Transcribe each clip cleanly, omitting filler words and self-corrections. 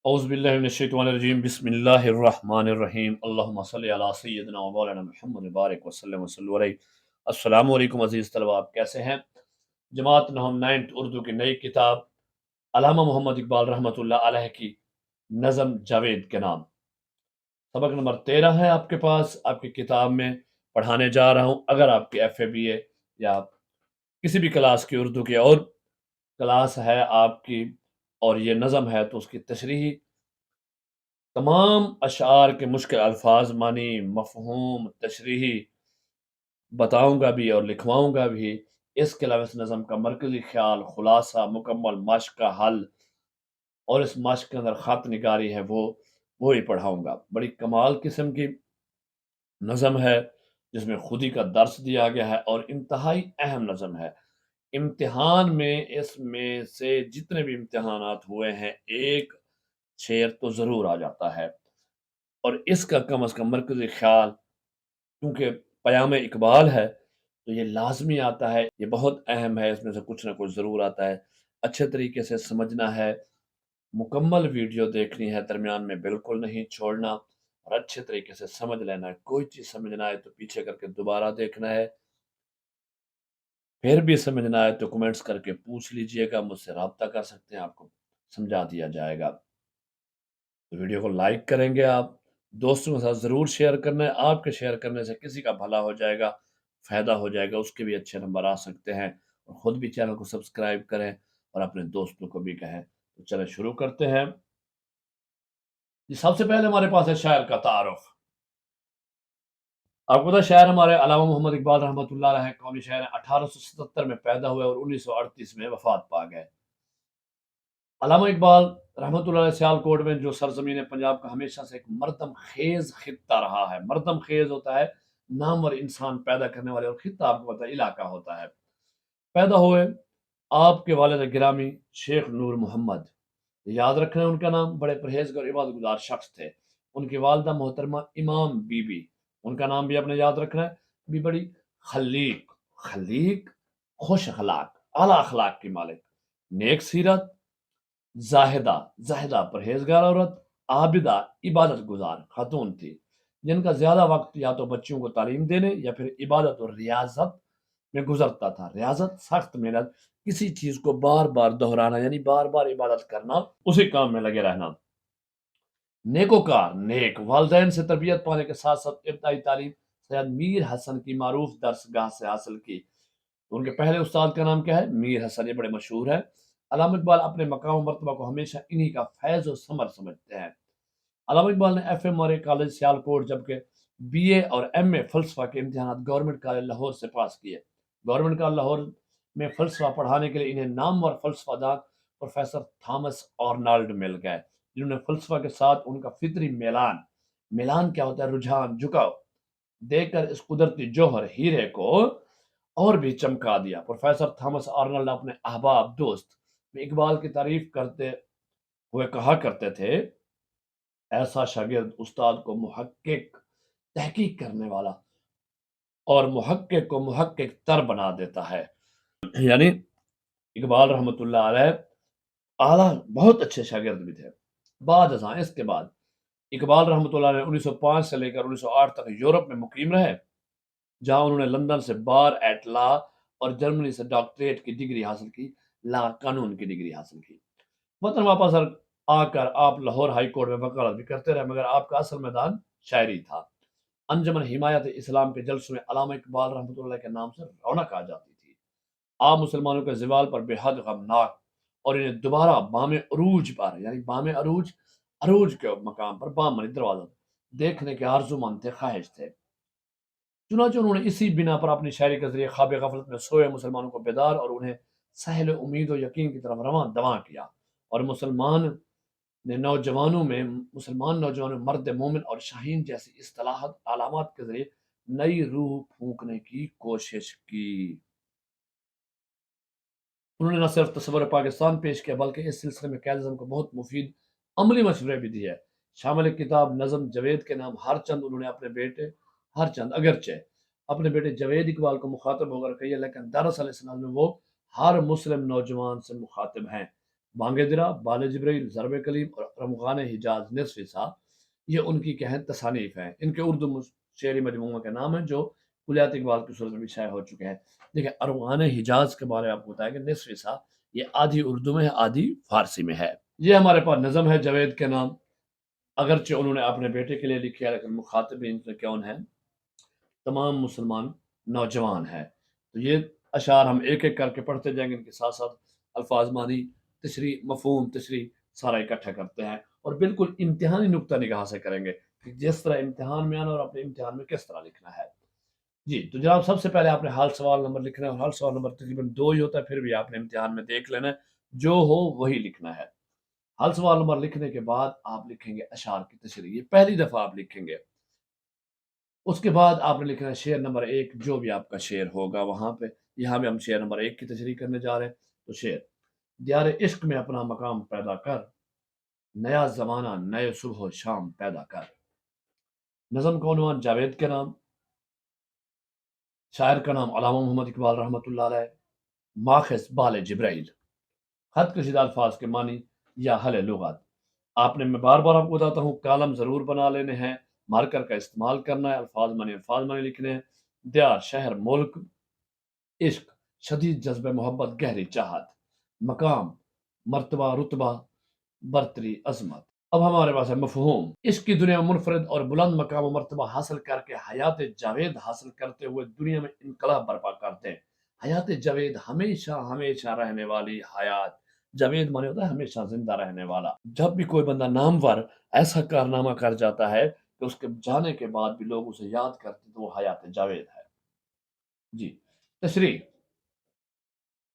اعوذ باللہ من الشیطان الرجیم بسم اللہ الرحمن الرحیم اللہم صلی علی سیدنا و مولانا محمد بارک وسلم وسلم علیہ۔ السلام علیکم عزیز طلبہ، آپ کیسے ہیں؟ جماعت نہم نائنتھ اردو کی نئی کتاب علامہ محمد اقبال رحمۃ اللہ علیہ کی نظم جاوید کے نام، سبق نمبر 13 ہے آپ کے پاس، آپ کی کتاب میں پڑھانے جا رہا ہوں۔ اگر آپ کی ایف اے بی اے یا کسی بھی کلاس کی اردو کی اور کلاس ہے آپ کی اور یہ نظم ہے تو اس کی تشریحی تمام اشعار کے مشکل الفاظ، معنی، مفہوم، تشریحی بتاؤں گا بھی اور لکھواؤں گا بھی۔ اس کے علاوہ اس نظم کا مرکزی خیال، خلاصہ، مکمل مشق کا حل اور اس مشق کے اندر خط نگاری ہے وہ ہی پڑھاؤں گا۔ بڑی کمال قسم کی نظم ہے جس میں خودی کا درس دیا گیا ہے اور انتہائی اہم نظم ہے۔ امتحان میں اس میں سے جتنے بھی امتحانات ہوئے ہیں ایک شعر تو ضرور آ جاتا ہے، اور اس کا کم از کم مرکزی خیال کیونکہ پیام اقبال ہے تو یہ لازمی آتا ہے، یہ بہت اہم ہے، اس میں سے کچھ نہ کچھ ضرور آتا ہے۔ اچھے طریقے سے سمجھنا ہے، مکمل ویڈیو دیکھنی ہے، درمیان میں بالکل نہیں چھوڑنا، اور اچھے طریقے سے سمجھ لینا ہے۔ کوئی چیز سمجھنا ہے تو پیچھے کر کے دوبارہ دیکھنا ہے، پھر بھی سمجھنا ہے تو کمنٹس کر کے پوچھ لیجئے گا، مجھ سے رابطہ کر سکتے ہیں، آپ کو سمجھا دیا جائے گا۔ ویڈیو کو لائک کریں گے آپ، دوستوں کے ساتھ ضرور شیئر کرنا ہے۔ آپ کے شیئر کرنے سے کسی کا بھلا ہو جائے گا، فائدہ ہو جائے گا، اس کے بھی اچھے نمبر آ سکتے ہیں، اور خود بھی چینل کو سبسکرائب کریں اور اپنے دوستوں کو بھی کہیں۔ تو چلیں شروع کرتے ہیں۔ سب سے پہلے ہمارے پاس ہے شاعر کا تعارف۔ آپ کو پتا شاعر ہمارے علامہ محمد اقبال رحمۃ اللہ علیہ قومی شاعر ہیں، 1877 میں پیدا ہوئے اور 1938 میں وفات پا گئے۔ علامہ اقبال رحمۃ اللہ علیہ سیالکوٹ میں جو سرزمین پنجاب کا ہمیشہ سے ایک مردم خیز خطہ رہا ہے۔ مردم خیز ہوتا ہے نامور انسان پیدا کرنے والے، اور خطہ آپ کو پتا ہے علاقہ ہوتا ہے۔ پیدا ہوئے آپ کے والد گرامی شیخ نور محمد، یاد رکھنا ان کا نام، بڑے پرہیزگار اور عبادت گزار شخص تھے۔ ان کی والدہ محترمہ امام بی بی، ان کا نام بھی آپ نے یاد رکھنا ہے، بھی بڑی خلیق، خلیق، خوش اخلاق، اعلیٰ اخلاق کی مالک، نیک سیرت، زاہدہ، زاہدہ پرہیزگار عورت، عابدہ عبادت گزار خاتون تھی، جن کا زیادہ وقت یا تو بچوں کو تعلیم دینے یا پھر عبادت اور ریاضت میں گزرتا تھا۔ ریاضت سخت محنت، کسی چیز کو بار بار دہرانا، یعنی بار بار عبادت کرنا، اسی کام میں لگے رہنا۔ نیکوکار، نیک، والدین سے تربیت پانے کے ساتھ ساتھ ابتدائی تعلیم سید میر حسن کی معروف درس گاہ سے حاصل کی۔ ان کے پہلے استاد کا نام کیا ہے؟ میر حسن، یہ بڑے مشہور ہیں۔ علامہ اقبال اپنے مقام و مرتبہ کو ہمیشہ انہی کا فیض و ثمر سمجھتے ہیں۔ علامہ اقبال نے ایف اے مورے کالج سیالکوٹ جبکہ بی اے اور ایم اے فلسفہ کے امتحانات گورنمنٹ کالج لاہور سے پاس کیے۔ گورنمنٹ کالج لاہور میں فلسفہ پڑھانے کے لیے انہیں نامور فلسفہ دان پروفیسر تھامس آرنالڈ مل گئے، جنہوں نے فلسفہ کے ساتھ ان کا فطری میلان، میلان کیا ہوتا ہے؟ رجحان، جھکاؤ، دیکھ کر اس قدرتی جوہر ہیرے کو اور بھی چمکا دیا۔ پروفیسر تھامس آرنالڈ اپنے احباب دوست میں اقبال کی تعریف کرتے ہوئے کہا کرتے تھے، ایسا شاگرد استاد کو محقق، تحقیق کرنے والا، اور محقق کو محقق تر بنا دیتا ہے۔ یعنی اقبال رحمۃ اللہ علیہ اعلیٰ بہت اچھے شاگرد بھی تھے۔ بعد ازاں اس کے بعد اقبال رحمۃ اللہ علیہ 1905 سے لے کر 1908 تک یورپ میں مقیم رہے، جہاں انہوں نے لندن سے بار ایٹ لا اور جرمنی سے ڈاکٹریٹ کی ڈگری حاصل کی، لا قانون کی ڈگری حاصل کی۔ وطن واپس آ کر آپ لاہور ہائی کورٹ میں وکالت بھی کرتے رہے، مگر آپ کا اصل میدان شاعری تھا۔ انجمن حمایت اسلام کے جلسوں میں علامہ اقبال رحمۃ اللہ کے نام سے رونق آ جاتی تھی۔ آپ مسلمانوں کے زوال پر بے حد غمناک اور انہیں دوبارہ بام عروج پر، یعنی بام عروج، عروج کے مقام پر، بام منی دروازہ، دیکھنے کے آرزومند تھے، خواہش تھے۔ چنانچہ انہوں نے اسی بنا پر اپنی شاعری کے ذریعے خواب غفلت میں سوئے مسلمانوں کو بیدار اور انہیں سہل امید و یقین کی طرف رواں دواں کیا، اور مسلمان نوجوانوں میں مرد مومن اور شاہین جیسی اصطلاحات علامات کے ذریعے نئی روح پھونکنے کی کوشش کی۔ انہوں نے نہ صرف تصور پاکستان پیش کیا بلکہ اس سلسلے میں قائد اعظم کو بہت مفید عملی مشورے بھی دیے۔ شامل کتاب نظم جاوید کے نام ہر چند انہوں نے اپنے بیٹے، ہر چند اگرچہ اپنے بیٹے جاوید اقبال کو مخاطب ہو کر کہی ہے، لیکن دراصل اس نظم میں وہ ہر مسلم نوجوان سے مخاطب ہیں بانگ درا، بال جبریل، ضرب کلیم اور رمغان حجاز نصف سا، یہ ان کی کہیں تصانیف ہیں۔ ان کے اردو شعری مجموعہ کے نام ہیں جو کلیات اقبال کی صورت میں بھی شائع ہو چکے ہیں۔ دیکھیں ارغوان حجاز کے بارے میں آپ کو بتایا کہ نصف سا یہ آدھی اردو میں ہے، آدھی فارسی میں ہے۔ یہ ہمارے پاس نظم ہے جاوید کے نام، اگرچہ انہوں نے اپنے بیٹے کے لیے لکھی ہے لیکن مخاطبین میں کون ہیں؟ تمام مسلمان نوجوان ہیں۔ تو یہ اشعار ہم ایک ایک کر کے پڑھتے جائیں گے، ان کے ساتھ ساتھ الفاظ معنی تشریح مفہوم تشریح سارا اکٹھا کرتے ہیں، اور بالکل امتحانی نقطہ نگاہ سے کریں گے کہ جس طرح امتحان میں آنا اور اپنے امتحان میں کس طرح لکھنا ہے۔ جی تو جناب سب سے پہلے آپ نے حال سوال نمبر لکھنا ہے، اور حال سوال نمبر تقریباً 2 ہی ہوتا ہے، پھر بھی آپ نے امتحان میں دیکھ لینا ہے، جو ہو وہی لکھنا ہے۔ حال سوال نمبر لکھنے کے بعد آپ لکھیں گے اشعار کی تشریح، یہ پہلی دفعہ آپ لکھیں گے۔ اس کے بعد آپ نے لکھنا ہے شعر نمبر 1، جو بھی آپ کا شعر ہوگا وہاں پہ، یہاں بھی ہم شعر نمبر 1 کی تشریح کرنے جا رہے ہیں۔ تو شعر: دیار عشق میں اپنا مقام پیدا کر، نیا زمانہ نئے صبح و شام پیدا کر۔ نظم کا عنوان جاوید کے نام، شاعر کا نام علامہ محمد اقبال رحمۃ اللہ علیہ، ماخذ بال جبرائیل، خط کشیدہ الفاظ کے معنی یا حل لغات۔ آپ نے، میں بار بار آپ کو بتاتا ہوں، کالم ضرور بنا لینے ہیں، مارکر کا استعمال کرنا ہے، الفاظ معنی لکھنے ہیں۔ دیار شہر ملک، عشق شدید جذبہ محبت گہری چاہت، مقام مرتبہ رتبہ برتری عظمت۔ اب ہمارے پاس ہے مفہوم: عشق کی دنیا میں منفرد اور بلند مقام و مرتبہ حاصل کر کے حیات جاوید حاصل کرتے ہوئے دنیا میں انقلاب برپا کرتے ہیں۔ حیات جاوید ہمیشہ ہمیشہ رہنے والی حیات، جاوید مانے ہوتا ہے ہمیشہ زندہ رہنے والا۔ جب بھی کوئی بندہ نامور ایسا کارنامہ کر جاتا ہے کہ اس کے جانے کے بعد بھی لوگ اسے یاد کرتے ہیں، تو وہ حیات جاوید ہے۔ جی تشریح: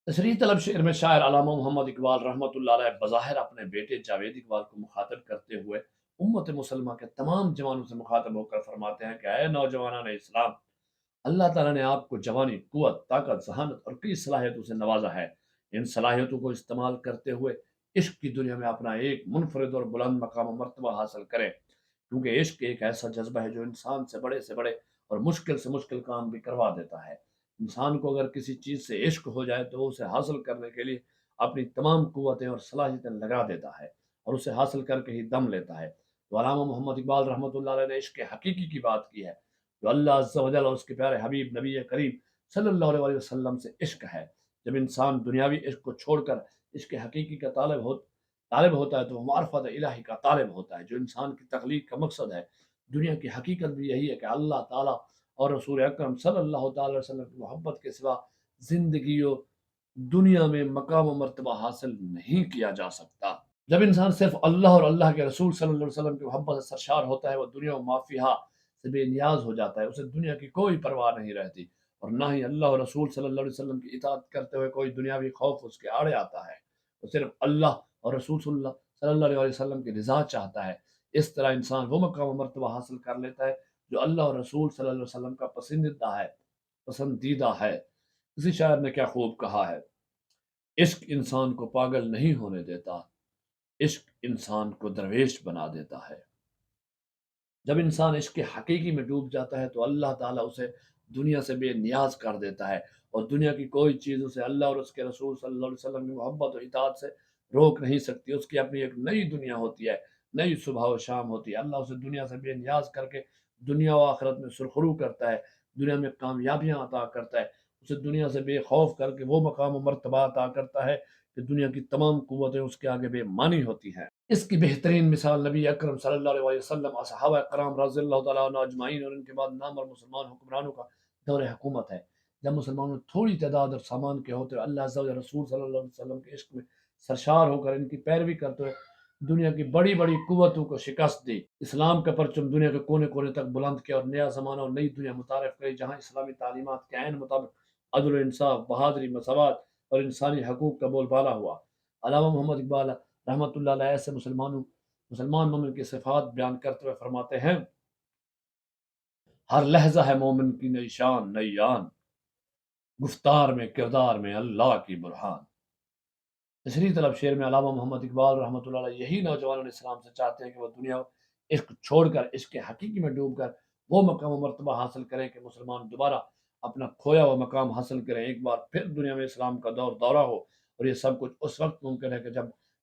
تشریح طلب شعر میں شاعر علامہ محمد اقبال رحمۃ اللہ علیہ بظاہر اپنے بیٹے جاوید اقبال کو مخاطب کرتے ہوئے امت مسلمہ کے تمام جوانوں سے مخاطب ہو کر فرماتے ہیں کہ اے نوجوانان اسلام، اللہ تعالیٰ نے آپ کو جوانی، قوت، طاقت، ذہانت اور کئی صلاحیتوں سے نوازا ہے۔ ان صلاحیتوں کو استعمال کرتے ہوئے عشق کی دنیا میں اپنا ایک منفرد اور بلند مقام و مرتبہ حاصل کریں، کیونکہ عشق ایک ایسا جذبہ ہے جو انسان سے بڑے اور مشکل سے مشکل کام بھی کروا دیتا ہے۔ انسان کو اگر کسی چیز سے عشق ہو جائے تو وہ اسے حاصل کرنے کے لیے اپنی تمام قوتیں اور صلاحیتیں لگا دیتا ہے، اور اسے حاصل کر کے ہی دم لیتا ہے۔ تو علامہ محمد اقبال رحمۃ اللہ علیہ نے عشق حقیقی کی بات کی ہے، جو اللہ عز و جل اور اس کے پیارے حبیب نبی کریم صلی اللہ علیہ وسلم سے عشق ہے۔ جب انسان دنیاوی عشق کو چھوڑ کر عشق حقیقی کا طالب ہوتا ہے تو وہ معرفت الہی کا طالب ہوتا ہے، جو انسان کی تخلیق کا مقصد ہے۔ دنیا کی حقیقت بھی یہی ہے کہ اللہ تعالیٰ اور رسول اکرم صلی اللہ تعالی علیہ وسلم کی محبت کے سوا زندگی و دنیا میں مقام و مرتبہ حاصل نہیں کیا جا سکتا۔ جب انسان صرف اللہ اور اللہ کے رسول صلی اللہ علیہ وسلم کی محبت سے سرشار ہوتا ہے، وہ دنیا و مافیہا سے بے نیاز ہو جاتا ہے، اسے دنیا کی کوئی پرواہ نہیں رہتی، اور نہ ہی اللہ اور رسول صلی اللہ علیہ وسلم کی اطاعت کرتے ہوئے کوئی دنیاوی خوف اس کے آڑے آتا ہے۔ وہ صرف اللہ اور رسول صلی اللہ علیہ وسلم کی رضا چاہتا ہے۔ اس طرح انسان وہ مقام و مرتبہ حاصل کر لیتا ہے جو اللہ اور رسول صلی اللہ علیہ وسلم کا پسندیدہ ہے۔ کسی شاعر نے کیا خوب کہا ہے: عشق انسان کو پاگل نہیں ہونے دیتا، عشق انسان کو درویش بنا دیتا ہے۔ جب انسان عشق حقیقی میں ڈوب جاتا ہے تو اللہ تعالیٰ اسے دنیا سے بے نیاز کر دیتا ہے، اور دنیا کی کوئی چیز اسے اللہ اور اس کے رسول صلی اللہ علیہ وسلم کی محبت و اطاعت سے روک نہیں سکتی۔ اس کی اپنی ایک نئی دنیا ہوتی ہے، نئی صبح و شام ہوتی ہے۔ اللہ اسے دنیا سے بے نیاز کر کے دنیا و آخرت میں سرخرو کرتا ہے، دنیا میں کامیابیاں عطا کرتا ہے، اسے دنیا سے بے خوف کر کے وہ مقام و مرتبہ عطا کرتا ہے کہ دنیا کی تمام قوتیں اس کے آگے بے مانی ہوتی ہیں۔ اس کی بہترین مثال نبی اکرم صلی اللہ علیہ وسلم، اصحابہ کرام رضی اللہ تعالیٰ عنہ اجمعین اور ان کے بعد نامور مسلمان حکمرانوں کا دور حکومت ہے۔ جب مسلمانوں تھوڑی تعداد اور سامان کے ہوتے ہوئے اللہ عز و جل رسول صلی اللہ علیہ وسلم کے عشق میں سرشار ہو کر ان کی پیروی کرتے ہوئے دنیا کی بڑی بڑی قوتوں کو شکست دی، اسلام کا پرچم دنیا کے کونے کونے تک بلند کیا، اور نیا زمانہ اور نئی دنیا متعارف کری جہاں اسلامی تعلیمات کے عین مطابق عدل و انصاف، بہادری، مساوات اور انسانی حقوق کا بول بالا ہوا۔ علامہ محمد اقبال رحمۃ اللہ علیہ ایسے مسلمان مومن کی صفات بیان کرتے ہوئے فرماتے ہیں: ہر لحظہ ہے مومن کی نئی شان نئی آن، گفتار میں کردار میں اللہ کی برہان۔ تشریح طلب شعر میں علامہ محمد اقبال رحمۃ اللہ علیہ یہی نوجوانان اسلام سے چاہتے ہیں کہ وہ دنیا عشق چھوڑ کر عشق حقیقی میں ڈوب کر وہ مقام و مرتبہ حاصل کریں کہ مسلمان دوبارہ اپنا کھویا ہوا مقام حاصل کریں، ایک بار پھر دنیا میں اسلام کا دورہ ہو۔ اور یہ سب کچھ اس وقت ممکن ہے کہ جب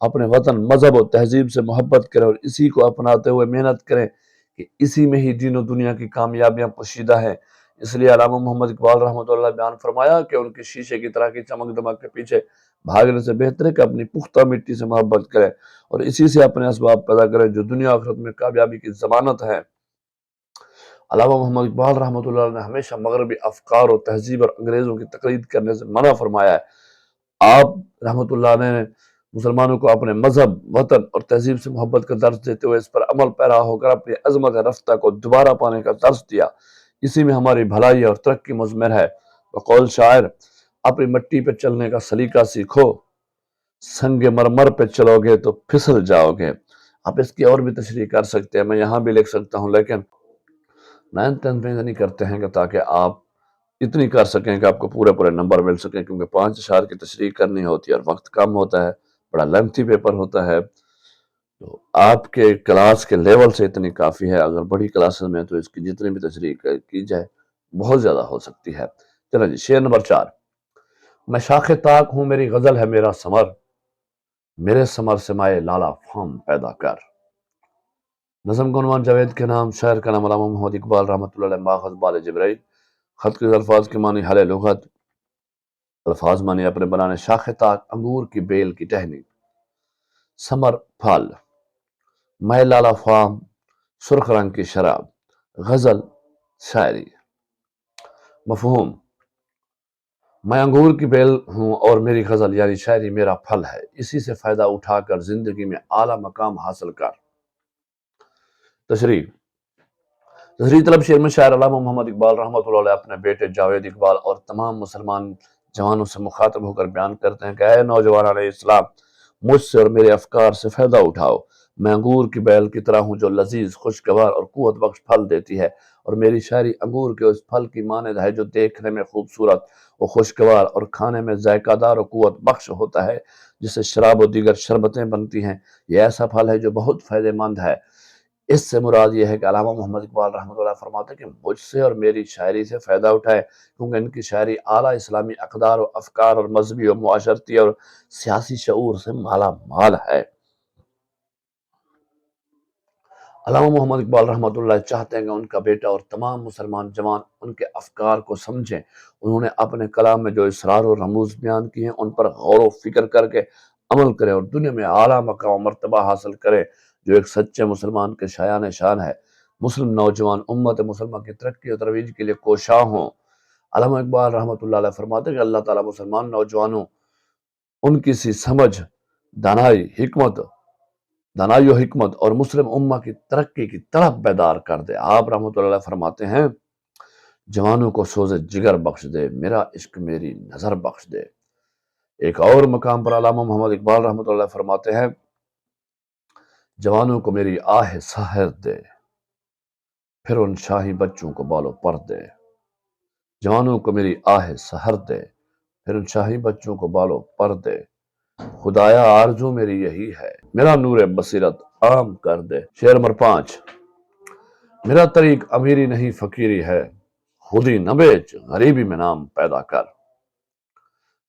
اپنے وطن مذہب و تہذیب سے محبت کریں اور اسی کو اپناتے ہوئے محنت کریں کہ اسی میں ہی دین و دنیا کی کامیابیاں پوشیدہ ہیں۔ اس لیے علامہ محمد اقبال رحمۃ اللہ بیان فرمایا کہ ان کے شیشے کی طرح کی چمک دمک کے پیچھے بھاگنے سے بہتر ہے کہ اپنی پختہ مٹی سے محبت کریں اور اسی سے اپنے اسباب پیدا کریں جو دنیا آخرت میں کامیابی کی ضمانت ہے۔ علامہ محمد اقبال رحمۃ اللہ نے ہمیشہ مغربی افکار و تہذیب اور انگریزوں کی تقلید کرنے سے منع فرمایا ہے۔ آپ رحمۃ اللہ نے مسلمانوں کو اپنے مذہب، وطن اور تہذیب سے محبت کا درس دیتے ہوئے اس پر عمل پیرا ہو کر اپنی عظمت رفتہ کو دوبارہ پانے کا درس دیا۔ اسی میں ہماری بھلائی اور ترقی مضمر ہے۔ بقول شاعر، اپنی مٹی پہ چلنے کا سلیقہ سیکھو، سنگ مرمر پہ چلو گے تو پھسل جاؤ گے۔ آپ اس کی اور بھی تشریح کر سکتے ہیں، میں یہاں بھی لکھ سکتا ہوں، لیکن 9th میں نہیں کرتے ہیں کہ تاکہ آپ اتنی کر سکیں کہ آپ کو پورے نمبر مل سکیں، کیونکہ 5 اشعار کی تشریح کرنی ہوتی ہے اور وقت کم ہوتا ہے، بڑا لیندھی پیپر ہوتا ہے، تو آپ کے کلاس کے لیول سے اتنی کافی ہے۔ اگر بڑی کلاسز میں تو اس کی جتنی بھی تشریح کی جائے بہت زیادہ ہو سکتی ہے۔ چلیں جی، شعر نمبر 4۔ میں شاخ طاق ہوں، میری غزل ہے میرا ثمر، میرے ثمر سے مائے لالا فام پیدا کر۔ نظم کا عنوان جاوید کے نام، شاعر کا نام علامہ محمد اقبال رحمۃ اللہ علیہ، ماخذ بال جبرائیل۔ خط کے الفاظ کے معنی حل لغت، الفاظ معنی اپنے بنانے: شاخ طاق انگور کی بیل کی ٹہنی، ثمر پھل، مائے لالا فام سرخ رنگ کی شراب، غزل شاعری۔ مفہوم: میں انگور کی بیل ہوں اور میری غزل یعنی شاعری میرا پھل ہے، اسی سے فائدہ اٹھا کر زندگی میں اعلیٰ مقام حاصل کر۔ تشریح طلب شعر میں شاعر علامہ محمد اقبال رحمۃ اللہ علیہ اپنے بیٹے جاوید اقبال اور تمام مسلمان جوانوں سے مخاطب ہو کر بیان کرتے ہیں کہ اے نوجوانان اسلام، مجھ سے اور میرے افکار سے فائدہ اٹھاؤ۔ میں انگور کی بیل کی طرح ہوں جو لذیذ، خوشگوار اور قوت بخش پھل دیتی ہے، اور میری شاعری انگور کے اس پھل کی مانند ہے جو دیکھنے میں خوبصورت اور خوشگوار اور کھانے میں ذائقہ دار اور قوت بخش ہوتا ہے، جس سے شراب و دیگر شربتیں بنتی ہیں۔ یہ ایسا پھل ہے جو بہت فائدہ مند ہے۔ اس سے مراد یہ ہے کہ علامہ محمد اقبال رحمۃ اللہ فرماتے ہیں کہ مجھ سے اور میری شاعری سے فائدہ اٹھائے، کیونکہ ان کی شاعری اعلیٰ اسلامی اقدار و افکار اور مذہبی اور معاشرتی اور سیاسی شعور سے مالا مال ہے۔ علامہ محمد اقبال رحمۃ اللہ چاہتے ہیں کہ ان کا بیٹا اور تمام مسلمان جوان ان کے افکار کو سمجھیں۔ انہوں نے اپنے کلام میں جو اسرار و رموز بیان کیے ہیں ان پر غور و فکر کر کے عمل کریں اور دنیا میں اعلیٰ مقام و مرتبہ حاصل کریں، جو ایک سچے مسلمان کے شایان شان ہے۔ مسلم نوجوان امت مسلمہ کی ترقی اور ترویج کے لیے کوشاں ہوں۔ علامہ اقبال رحمۃ اللہ علیہ فرماتے ہیں کہ اللہ تعالیٰ مسلمان نوجوانوں ان کی سی سمجھ، دانائی و حکمت اور مسلم امہ کی ترقی کی طرف بیدار کر دے۔ آپ رحمۃ اللہ علیہ فرماتے ہیں جوانوں کو سوز جگر بخش دے، میرا عشق میری نظر بخش دے۔ ایک اور مقام پر علامہ محمد اقبال رحمۃ اللہ فرماتے ہیں جوانوں کو میری آہ سحر دے، پھر ان شاہی بچوں کو بالو پر دے۔ جوانوں کو میری آہ سحر دے، پھر ان شاہی بچوں کو بالو پر دے۔ خدایا آرزو میری یہی ہے، میرا نور بصیرت عام کر دے۔ شعر نمبر 5۔ میرا طریق امیری نہیں فقیری ہے، خودی نہ بیچ غریبی میں نام پیدا کر۔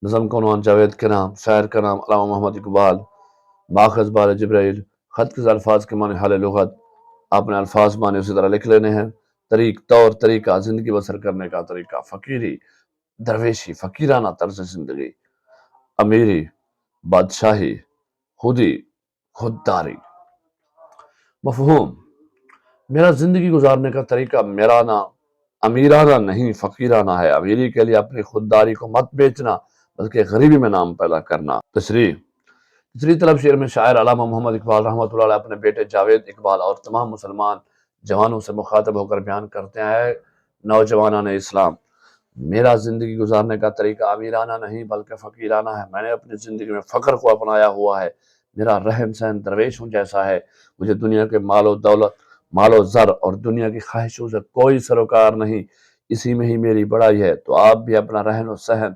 نظم کا عنوان جاوید کے نام، شاعر کا نام علامہ محمد اقبال، ماخذ بال جبرائیل۔ خط کے الفاظ کے معنی حل لغت، اپنے الفاظ معنی اسی طرح لکھ لینے ہیں۔ طریق، طور طریقہ، زندگی بسر کرنے کا طریقہ۔ فقیری، درویشی، فقیرانہ طرز زندگی۔ امیری، بادشاہی۔ خودی، خودداری۔ مفہوم: میرا زندگی گزارنے کا طریقہ امیرانہ نہیں فقیرانہ ہے۔ امیری کے لیے اپنی خودداری کو مت بیچنا بلکہ غریبی میں نام پیدا کرنا۔ تشریح طلب شعر میں شاعر علامہ محمد اقبال رحمۃ اللہ علیہ اپنے بیٹے جاوید اقبال اور تمام مسلمان جوانوں سے مخاطب ہو کر بیان کرتے ہیں نوجوانان اسلام، میرا زندگی گزارنے کا طریقہ امیرانہ نہیں بلکہ فقیرانہ ہے۔ میں نے اپنی زندگی میں فقر کو اپنایا ہوا ہے۔ میرا رہن سہن درویشوں جیسا ہے۔ مجھے دنیا کے مال و دولت، مال و زر اور دنیا کی خواہشوں سے کوئی سروکار نہیں، اسی میں ہی میری بڑائی ہے۔ تو آپ بھی اپنا رہن سہن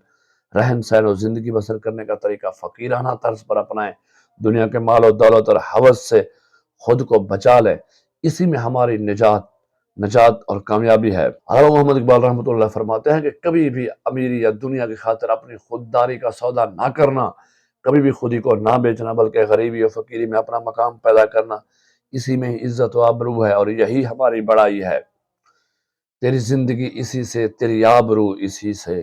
اور زندگی بسر کرنے کا طریقہ فقیرانہ طرز پر اپنائیں۔ دنیا کے مال و دولت اور ہوس سے خود کو بچا لیں، اسی میں ہماری نجات اور کامیابی ہے۔ علامہ محمد اقبال رحمۃ اللہ فرماتے ہیں کہ کبھی بھی امیری یا دنیا کی خاطر اپنی خودداری کا سودا نہ کرنا، کبھی بھی خودی کو نہ بیچنا بلکہ غریبی اور فقیری میں اپنا مقام پیدا کرنا، اسی میں ہی عزت و آبرو ہے اور یہی ہماری بڑائی ہے۔ تیری زندگی اسی سے، تیری آبرو اسی سے،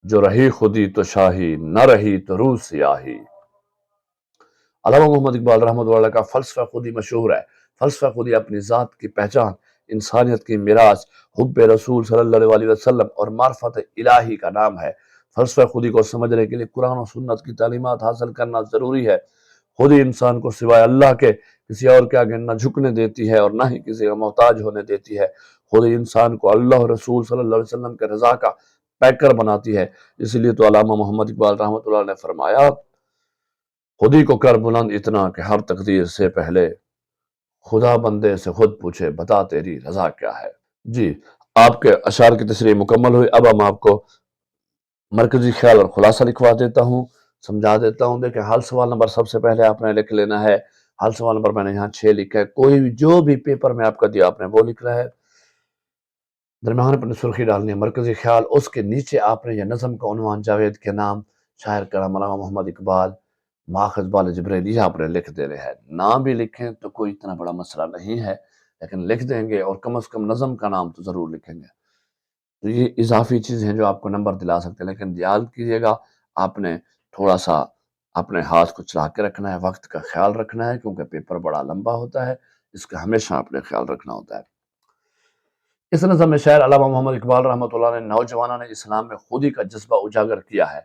جو رہی خودی تو شاہی، نہ رہی تو روح سیاہی۔ علامہ محمد اقبال رحمۃ اللہ کا فلسفہ خودی مشہور ہے۔ فلسفہ خودی اپنی ذات کی پہچان، انسانیت کی میراث، حب رسول صلی اللہ علیہ وسلم اور معرفت الہی کا نام ہے۔ فلسفہ خودی کو سمجھنے کے لیے قرآن و سنت کی تعلیمات حاصل کرنا ضروری ہے۔ خودی انسان کو سوائے اللہ کے کسی اور کے آگے نہ جھکنے دیتی ہے اور نہ ہی کسی کا محتاج ہونے دیتی ہے۔ خودی انسان کو اللہ اور رسول صلی اللہ علیہ وسلم کے رضا کا پیکر بناتی ہے۔ اس لیے تو علامہ محمد اقبال رحمۃ اللہ نے فرمایا، خودی کو کر بلند اتنا کہ ہر تقدیر سے پہلے خدا بندے سے خود پوچھے بتا تیری رضا کیا ہے۔ جی، آپ کے اشعار کی تشریح مکمل ہوئی۔ اب ہم آپ کو مرکزی خیال اور خلاصہ لکھوا دیتا ہوں، سمجھا دیتا ہوں۔ دیکھیں، حل سوال نمبر سب سے پہلے آپ نے لکھ لینا ہے۔ حل سوال نمبر میں نے یہاں 6 لکھا ہے۔ کوئی بھی جو بھی پیپر میں آپ کا دیا آپ نے وہ لکھ رہا ہے۔ درمیان پر سرخی ڈالنی ہے مرکزی خیال، اس کے نیچے آپ نے یہ نظم کا عنوان جاوید کے نام، شاعر کرام علامہ محمد اقبال، ماخذ بال جبریل، یہ آپ نے لکھ دینے ہیں۔ نام بھی لکھیں تو کوئی اتنا بڑا مسئلہ نہیں ہے، لیکن لکھ دیں گے اور کم از کم نظم کا نام تو ضرور لکھیں گے۔ تو یہ اضافی چیزیں ہیں جو آپ کو نمبر دلا سکتے ہیں، لیکن یاد کیجیے گا آپ نے تھوڑا سا اپنے ہاتھ کو چلا کے رکھنا ہے، وقت کا خیال رکھنا ہے، کیونکہ پیپر بڑا لمبا ہوتا ہے، اس کا ہمیشہ آپ نے خیال رکھنا ہوتا ہے۔ اس نظم میں شاعر علامہ محمد اقبال رحمۃ اللہ نے نوجوانان اسلام میں خودی کا جذبہ اجاگر کیا ہے۔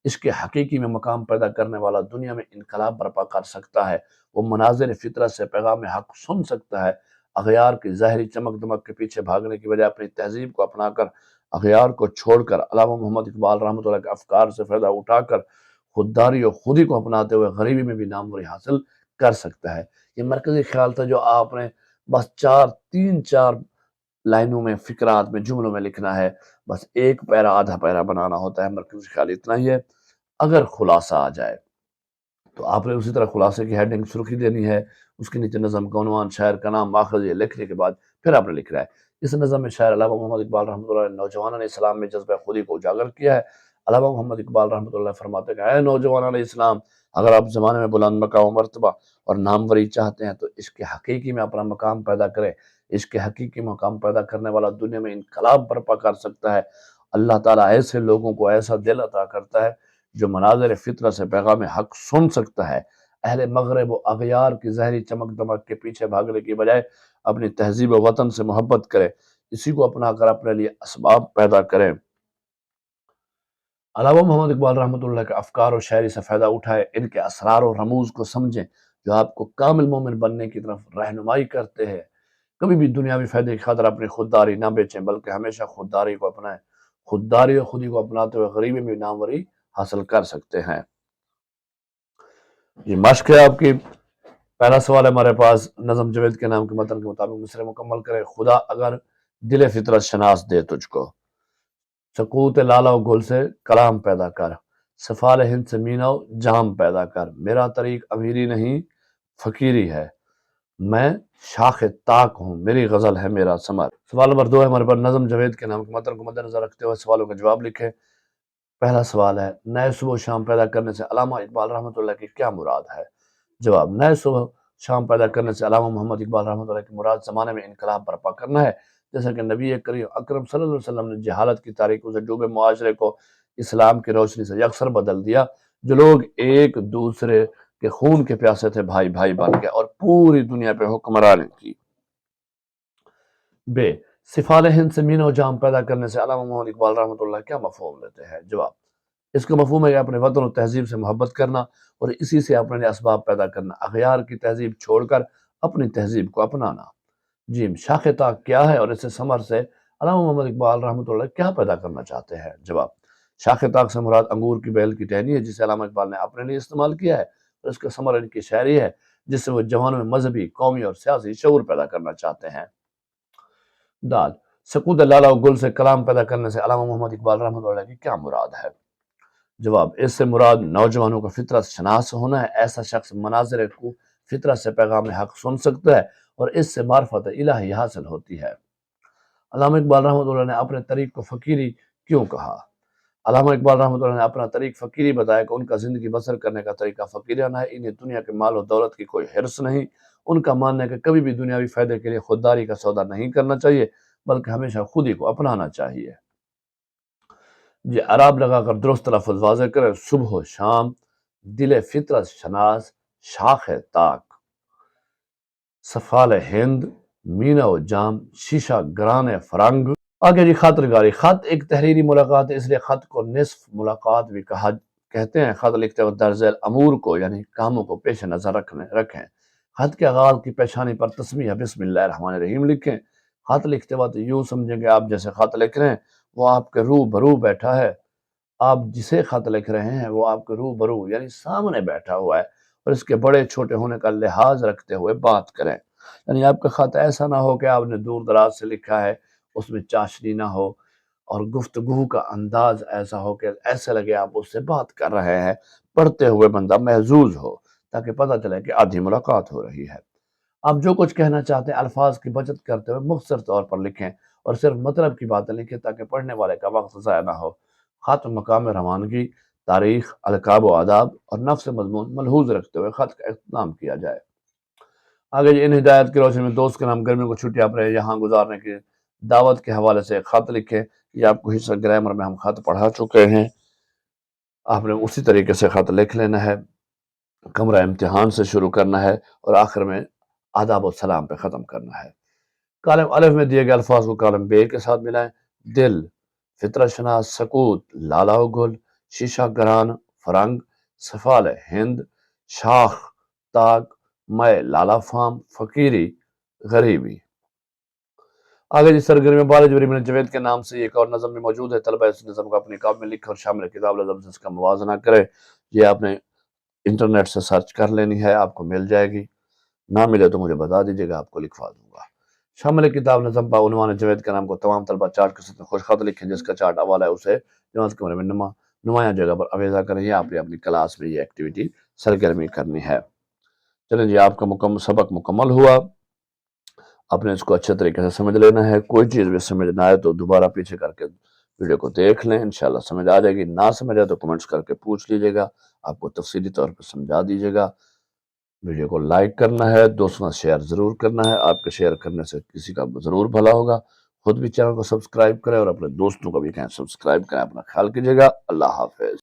اس کے حقیقی میں مقام پیدا کرنے والا دنیا میں انقلاب برپا کر سکتا ہے، وہ مناظر فطرت سے پیغام حق سن سکتا ہے، اغیار کی ظاہری چمک دمک کے پیچھے بھاگنے کی بجائے اپنی تہذیب کو اپنا کر، اغیار کو چھوڑ کر علامہ محمد اقبال رحمۃ اللہ کے افکار سے فائدہ اٹھا کر خودداری اور خودی کو اپناتے ہوئے غریبی میں بھی ناموری حاصل کر سکتا ہے۔ یہ مرکزی خیال تھا جو آپ نے بس تین چار لائنوں میں، فقرات میں، جملوں میں لکھنا ہے، بس ایک پیرا آدھا پیرا بنانا ہوتا ہے۔ مرکزی خیال اتنا ہی ہے۔ اگر خلاصہ آ جائے تو آپ نے اسی طرح خلاصے کی ہیڈنگ سرخی دینی ہے، اس کے نیچے نظم کا عنوان، شاعر کا نام، ماخذ، یہ لکھنے کے بعد پھر آپ نے لکھ رہا ہے۔ اس نظم میں شاعر علامہ محمد اقبال رحمۃ اللہ نے نوجوانان اسلام میں جذبہ خودی کو اجاگر کیا ہے۔ علامہ محمد اقبال رحمۃ اللہ فرماتے ہیں کہ اے نوجوانان اسلام، اگر آپ زمانے میں بلند مقام و مرتبہ اور ناموری چاہتے ہیں تو اس کے حقیقی میں اپنا مقام پیدا کریں۔ اس کے حقیقی مقام پیدا کرنے والا دنیا میں انقلاب برپا کر سکتا ہے۔ اللہ تعالیٰ ایسے لوگوں کو ایسا دل عطا کرتا ہے جو مناظر فطرت سے پیغام حق سن سکتا ہے۔ اہل مغرب و اغیار کی ظاہری چمک دمک کے پیچھے بھاگنے کی بجائے اپنی تہذیب و وطن سے محبت کرے، اسی کو اپنا کر اپنے لیے اسباب پیدا کریں۔ علامہ محمد اقبال رحمۃ اللہ کے افکار و شاعری سے فائدہ اٹھائے، ان کے اسرار و رموز کو سمجھیں جو آپ کو کامل مومن بننے کی طرف رہنمائی کرتے ہیں۔ کبھی بھی دنیاوی فائدے کی خاطر اپنی خودداری نہ بیچیں، بلکہ ہمیشہ خودداری کو اپنائیں۔ خودداری اور خودی کو اپناتے ہوئے غریبی میں ناموری حاصل کر سکتے ہیں۔ یہ مشق ہے آپ کی۔ پہلا سوال ہے ہمارے پاس، نظم جاوید کے نام کے متن کے مطابق مصرع مکمل کرے۔ خدا اگر دل فطرت شناس دے تجھ کو، سکوت لالا و گل سے کلام پیدا کر، سفال ہند سے مینہ و جام پیدا کر، میرا طریق امیری نہیں فقیری ہے، میں شاخ تاک ہوں، میری غزل ہے میرا ثمر۔ سوال نمبر 2 ہے ہمارے پاس، نظم جاوید کے نام کے متن کو مد نظر رکھتے ہوئے سوالوں کا جواب لکھیں۔ پہلا سوال ہے، نئے صبح و شام پیدا کرنے سے علامہ اقبال رحمۃ اللہ کی کیا مراد ہے؟ جواب، نئے صبح شام پیدا کرنے سے علامہ محمد اقبال رحمۃ اللہ کی مراد زمانے میں انقلاب برپا کرنا ہے، جیسا کہ نبی کریم اکرم صلی اللہ علیہ وسلم نے جہالت کی تاریکیوں سے ڈوبے معاشرے کو اسلام کی روشنی سے یکسر بدل دیا۔ جو لوگ ایک دوسرے کے خون کے پیاسے تھے، بھائی بھائی بن گئے اور پوری دنیا پہ حکمرانی کی۔ بے، سفال ہند سے مین و جام پیدا کرنے سے علامہ محمد اقبال رحمۃ اللہ کیا مفہوم لیتے ہیں؟ جواب، اس کا مفہوم ہے کہ اپنے وطن و تہذیب سے محبت کرنا اور اسی سے اپنے لیے اسباب پیدا کرنا، اغیار کی تہذیب چھوڑ کر اپنی تہذیب کو اپنانا۔ جیم، شاخ تاک کیا ہے اور اس سے ثمر سے علامہ محمد اقبال رحمۃ اللہ کیا پیدا کرنا چاہتے ہیں؟ جواب، شاخ تاک سے مراد انگور کی بیل کی ٹہنی ہے جسے علامہ اقبال نے اپنے لیے استعمال کیا ہے، اور اس کا ثمر ان کی شاعری ہے جس سے وہ جوانوں میں مذہبی، قومی اور سیاسی شعور پیدا کرنا چاہتے ہیں۔ دال، سکوت لالا و گل سے کلام پیدا کرنے سے علامہ محمد اقبال رحمۃ اللہ کی کیا مراد ہے؟ جواب، اس سے مراد نوجوانوں کا فطرت شناس ہونا ہے۔ ایسا شخص مناظر کو فطرت سے پیغام حق سن سکتا ہے اور اس سے معرفت الہی حاصل ہوتی ہے۔ علامہ اقبال رحمۃ اللہ نے اپنے طریق کو فقیری کیوں کہا؟ علامہ اقبال رحمۃ اللہ نے اپنا طریق فقیری بتایا کہ ان کا زندگی بسر کرنے کا طریقہ فقیرانہ ہے، انہیں دنیا کے مال و دولت کی کوئی حرص نہیں۔ ان کا ماننا ہے کہ کبھی بھی دنیاوی فائدے کے لیے خودداری کا سودا نہیں کرنا چاہیے، بلکہ ہمیشہ خود ہی کو اپنانا چاہیے۔ جی عراب لگا کر درست لفظ واضح کرے، صبح و شام، دل فطرت شناس، شاخ طاق، سفال ہند، مینا و جام، شیشہ گران فرنگ۔ آگے جی خط نگاری۔ خط ایک تحریری ملاقات ہے، اس لیے خط کو نصف ملاقات بھی کہتے ہیں۔ خط لکھتے وقت درج ذیل امور کو یعنی کاموں کو پیش نظر رکھیں۔ خط کے آغاز کی پیشانی پر تسمیہ بسم اللہ الرحمن الرحیم لکھیں۔ خط لکھتے وقت یوں سمجھیں کہ آپ جیسے خط لکھ رہے ہیں وہ آپ کے روبرو بیٹھا ہے، آپ جسے خط لکھ رہے ہیں وہ آپ کے روبرو یعنی سامنے بیٹھا ہوا ہے، اور اس کے بڑے چھوٹے ہونے کا لحاظ رکھتے ہوئے بات کریں۔ یعنی آپ کا خط ایسا نہ ہو کہ آپ نے دور دراز سے لکھا ہے، اس میں چاشنی نہ ہو، اور گفتگو کا انداز ایسا ہو کہ ایسے لگے آپ اس سے بات کر رہے ہیں، پڑھتے ہوئے بندہ محظوظ ہو، تاکہ پتہ چلے کہ آدھی ملاقات ہو رہی ہے۔ آپ جو کچھ کہنا چاہتے ہیں الفاظ کی بچت کرتے ہوئے مختصر طور پر لکھیں، اور صرف مطلب کی باتیں لکھیں تاکہ پڑھنے والے کا وقت ضائع نہ ہو۔ خط مقام روانگی، تاریخ، القاب و آداب اور نفس مضمون ملحوظ رکھتے ہوئے خط کا اختتام کیا جائے۔ آگے جی ان ہدایت کی روشنی میں دوست کے نام گرمیوں کو چھٹی آپ رہے یہاں گزارنے کی دعوت کے حوالے سے خط لکھیں۔ یہ آپ کو حصہ گرامر میں ہم خط پڑھا چکے ہیں، آپ نے اسی طریقے سے خط لکھ لینا ہے۔ کمرہ امتحان سے شروع کرنا ہے اور آخر میں آداب و سلام پہ ختم کرنا ہے۔ کالم الف میں دیے گئے الفاظ کو کالم بے کے ساتھ ملائیں۔ دل، فطرت شناس، سکوت، لالا و گل، شیشہ گران فرنگ، سفال ہند، شاخ طاق، میں لالا فام، فقیری غریبی۔ آگے جی سرگرمی بالج وری من جوید کے نام سے ایک اور نظم بھی موجود ہے، طلبہ اس نظم کو اپنی کتاب میں لکھ اور شامل کتاب نظم سے اس کا موازنہ کرے۔ یہ آپ نے انٹرنیٹ سے سرچ کر لینی ہے، آپ کو مل جائے گی، نہ ملے تو مجھے بتا دیجیے گا، آپ کو لکھوا دوں گا۔ شامل کتاب نظم با عنوان جوید کے نام کو تمام طلبہ چارٹ کے ساتھ میں خوش خط لکھیں، جس کا چارٹ حوالہ ہے اسے جماعت کمرے میں نمایاں جگہ پر آویزہ کریں۔ یہ آپ نے اپنی کلاس میں یہ ایکٹیویٹی سرگرمی کرنی ہے۔ چلیں جی آپ کا سبق مکمل ہوا، آپ نے اس کو اچھے طریقے سے سمجھ لینا ہے۔ کوئی چیز بھی سمجھ نہ آئے تو دوبارہ پیچھے کر کے ویڈیو کو دیکھ لیں، انشاءاللہ سمجھ آ جائے گی۔ نہ سمجھ آئے تو کمنٹس کر کے پوچھ لیجیے گا، آپ کو تفصیلی طور پر سمجھا دیجیے گا۔ ویڈیو کو لائک کرنا ہے، دوستوں سے شیئر ضرور کرنا ہے، آپ کے شیئر کرنے سے کسی کا ضرور بھلا ہوگا۔ خود بھی چینل کو سبسکرائب کریں اور اپنے دوستوں کو بھی کہیں سبسکرائب کریں۔ اپنا خیال کیجیے گا۔ اللہ حافظ۔